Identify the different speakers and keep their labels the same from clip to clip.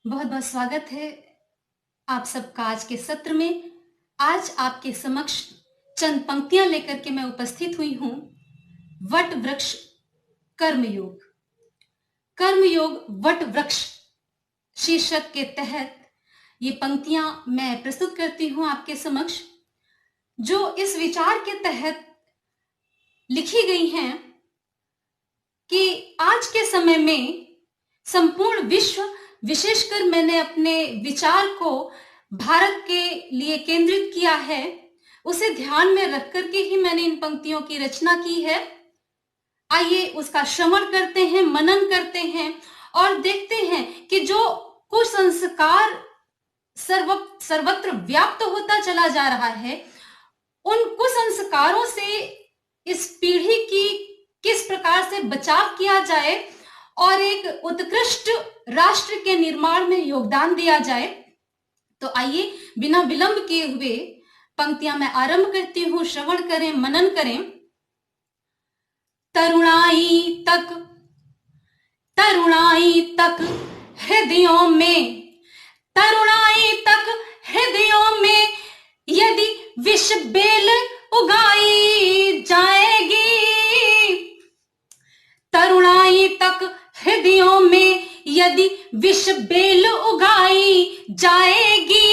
Speaker 1: बहुत बहुत स्वागत है आप सबका आज के सत्र में। आज आपके समक्ष चंद पंक्तियां लेकर के मैं उपस्थित हुई हूं। वट वृक्ष कर्मयोग। कर्मयोग वट वृक्ष शीर्षक के तहत ये पंक्तियां मैं प्रस्तुत करती हूं आपके समक्ष, जो इस विचार के तहत लिखी गई हैं कि आज के समय में संपूर्ण विश्व, विशेषकर मैंने अपने विचार को भारत के लिए केंद्रित किया है, उसे ध्यान में रख करके ही मैंने इन पंक्तियों की रचना की है। आइए उसका श्रवण करते हैं, मनन करते हैं और देखते हैं कि जो कुसंस्कार सर्वत्र व्याप्त होता चला जा रहा है, उन कुसंस्कारों से इस पीढ़ी की किस प्रकार से बचाव किया जाए और एक उत्कृष्ट राष्ट्र के निर्माण में योगदान दिया जाए। तो आइए बिना विलंब किए हुए पंक्तियां मैं आरंभ करती हूं। श्रवण करें, मनन करें। तरुणाई तक हृदयों में, तरुणाई तक हृदयों में यदि विष बेल उगाई जाएगी, तरुणाई तक हृदयों में यदि विष बेल उगाई जाएगी,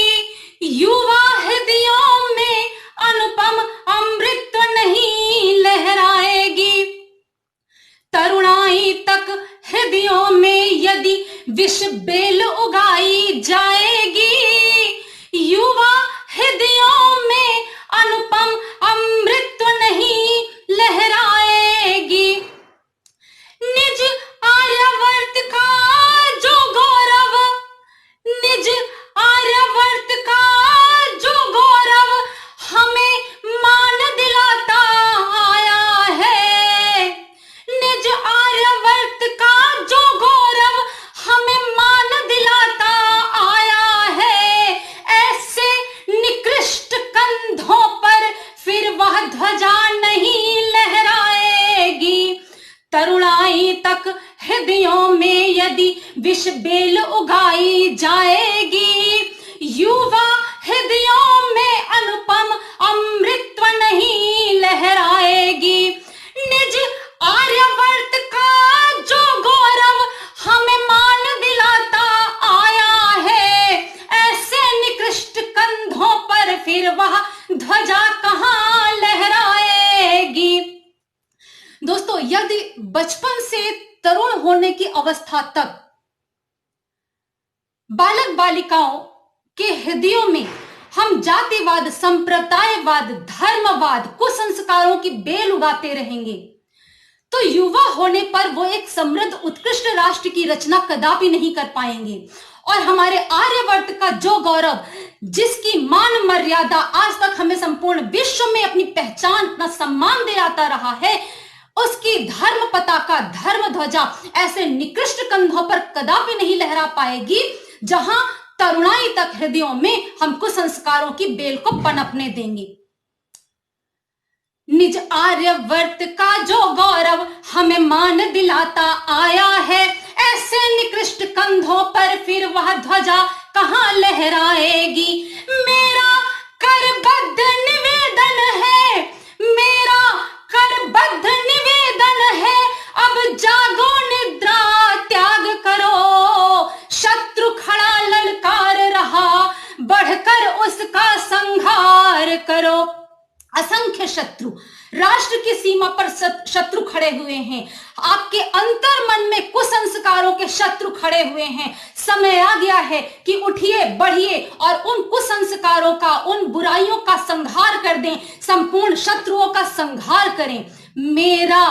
Speaker 1: युवा हृदयों में अनुपम अमृत नहीं लहराएगी। तरुणाई तक हृदयों में यदि विष बेल उगाई जाएगी, युवा हृदयों में अनुपम अमृत नहीं लहराएगी। निज आर्यावर्त का जो गौरव, निज आर्यावर्त का जो गौरव हमें मान दिलाता आया है, निज आर्यावर्त का जो गौरव हमें मान दिलाता आया है, ऐसे निकृष्ट कंधों पर फिर वह ध्वजा नहीं लहराएगी। तरुणाई तक हृदयों में यदि विष बेल उगाई जाएगी, युवा हृदयों में अनुपम अमृत नहीं लहराएगी। निज आर्यावर्त का जो गौरव हमें मान दिलाता आया है, ऐसे निकृष्ट कंधों पर फिर वह ध्वजा कहां लहराएगी। दोस्तों, यदि बचपन से तरुण होने की अवस्था तक बालक बालिकाओं के हृदयों में हम जातिवाद, संप्रदायवाद, धर्मवाद, कुसंस्कारों की बेल उगाते रहेंगे, तो युवा होने पर वो एक समृद्ध उत्कृष्ट राष्ट्र की रचना कदापि नहीं कर पाएंगे। और हमारे आर्यावर्त का जो गौरव, जिसकी मान मर्यादा आज तक हमें संपूर्ण विश्व में अपनी पहचान, अपना सम्मान दिलाता रहा है, उसकी धर्म पताका, धर्म ध्वजा ऐसे निकृष्ट कंधों पर कदापि नहीं लहरा पाएगी जहां तरुणाई तक हृदयों में हम कुसंस्कारों की बेल को पनपने देंगे। निज आर्यावर्त का जो गौरव हमें मान दिलाता आया है, ऐसे निकृष्ट कंधों पर फिर वह ध्वजा कहां लहराएगी। मेरा करबद्ध निवेदन है, मेरा करबद्ध निवेदन है, अब जागो निद्रा त्याग करो। शत्रु खड़ा ललकार रहा, बढ़कर उसका संहार करो। असंख्य शत्रु, राष्ट्र की सीमा पर शत्रु खड़े हुए हैं, आपके अंतर मन में कुसंस्कारों के शत्रु खड़े हुए हैं। समय आ गया है कि उठिए, बढ़िए और उन कुसंस्कारों का, उन बुराइयों का संहार कर दें, संपूर्ण शत्रुओं का संहार करें। मेरा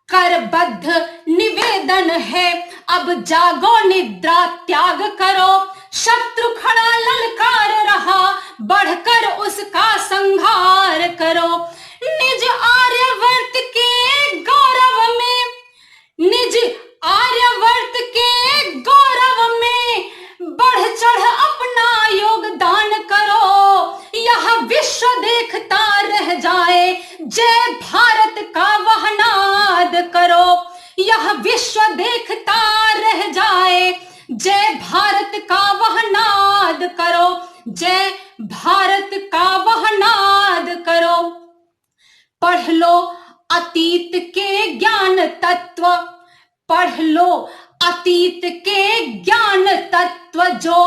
Speaker 1: करबद्ध निवेदन है, अब जागो निद्रा त्याग करो। शत्रु खड़ा ललकार रहा, बढ़कर उसका संहार करो। निज आर्यावर्त के गौरव में, निज आर्यावर्त के गौरव में बढ़ चढ़ अपना योगदान करो। यह विश्व देखता रह जाए, जय भारत का वह नाद करो। यह विश्व देखता रह जाए, जय भारत का जय भारत का वह नाद करो। पढ़ लो अतीत के ज्ञान तत्व, पढ़ लो अतीत के ज्ञान तत्व जो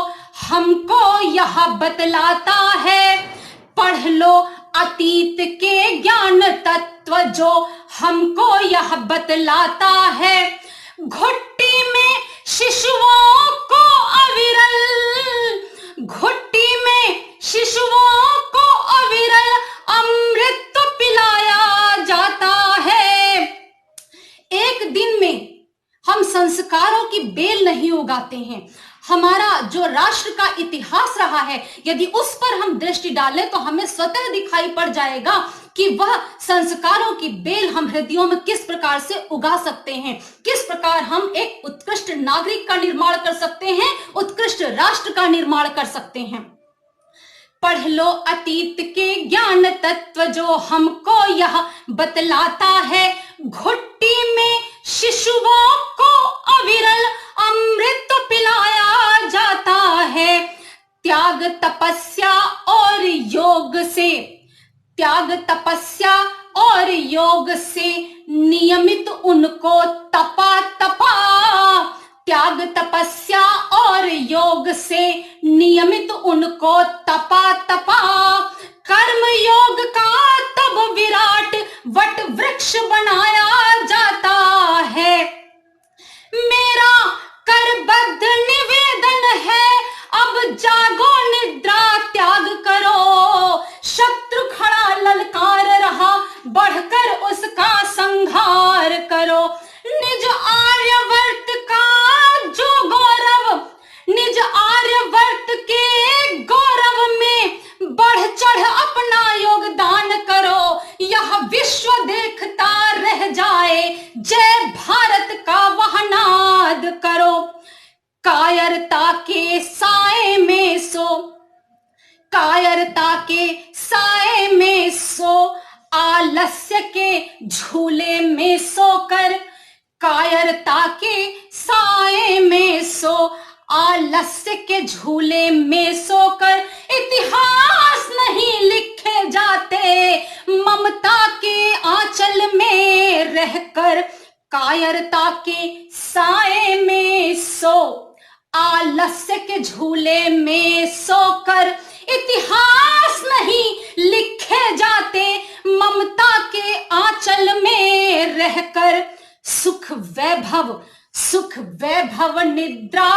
Speaker 1: हमको यह बतलाता है। पढ़ लो अतीत के ज्ञान तत्व जो हमको यह बतलाता है। घुट्टी में शिशुओं को अविरल, घुट्टी में शिशुओं को अविरल अमृत पिलाया जाता है। एक दिन में हम संस्कारों की बेल नहीं उगाते हैं। हमारा जो राष्ट्र का इतिहास रहा है, यदि उस पर हम दृष्टि डालें तो हमें स्वतः दिखाई पड़ जाएगा कि वह संस्कारों की बेल हम हृदयों में किस प्रकार से उगा सकते हैं, किस प्रकार हम एक उत्कृष्ट नागरिक का निर्माण कर सकते हैं, उत्कृष्ट राष्ट्र का निर्माण कर सकते हैं। पढ़ लो अतीत के ज्ञान तत्व जो हमको यह बतलाता है। घुट्टी में शिशुओं को अविरल अमृत पिलाया जाता है। त्याग तपस्या और योग से, त्याग तपस्या और योग से नियमित उनको तपा तपा, त्याग तपस्या और योग से नियमित उनको तपा तपा। कर्म योग का तब विराट वट वृक्ष बनाया जाता है। मेरा करबद्ध निवेदन है, अब जागो निद्रा त्याग करो। शत्रु खड़ा ललकार रहा, बढ़कर उसका संहार करो। निज आर्यवर्त का जो गौरव, निज आर्यवर्त के गौरव में बढ़ चढ़ अपना योगदान करो। यह विश्व देखता रह जाए, जय भारत का वह नाद करो। कायरता के साए में सो, कायरता के साए में सो, आलस्य के झूले में सोकर, कायरता के साए में सो, आलस्य के झूले में सोकर। इतिहास नहीं लिखे जाते ममता के आंचल में रहकर। कायरता के साए में सो, आलस्य के झूले में सोकर। इतिहास नहीं लिखे जाते ममता के आंचल में रहकर। सुख वैभव, सुख वैभव निद्रा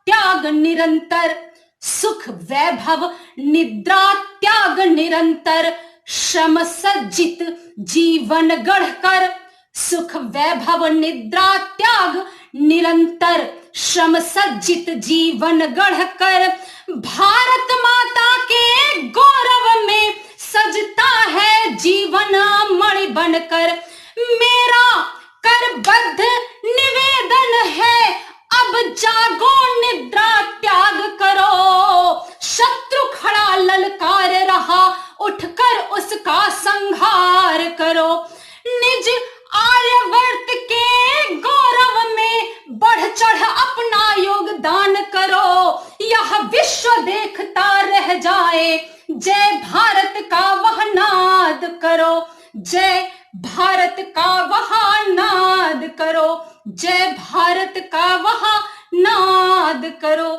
Speaker 1: त्याग निरंतर, सुख वैभव निद्रा त्याग निरंतर। श्रम सज्जित जीवन गढ़कर, सुख वैभव निद्रा त्याग निरंतर। श्रम सज्जित जीवन गढ़कर। भारत माता के गौरव में सजता है जीवन मणि बनकर। मेरा करबद्ध निवेदन है, अब जागो निद्रा त्याग करो। शत्रु खड़ा ललकार रहा, उठकर उसका संहार करो। निज आर्यवर्त के गौरव में बढ़ चढ़ अपना योगदान करो। यह विश्व देखता रह जाए, जय भारत का वह नाद करो। जय भारत का वह नाद करो, जय भारत का वह नाद करो।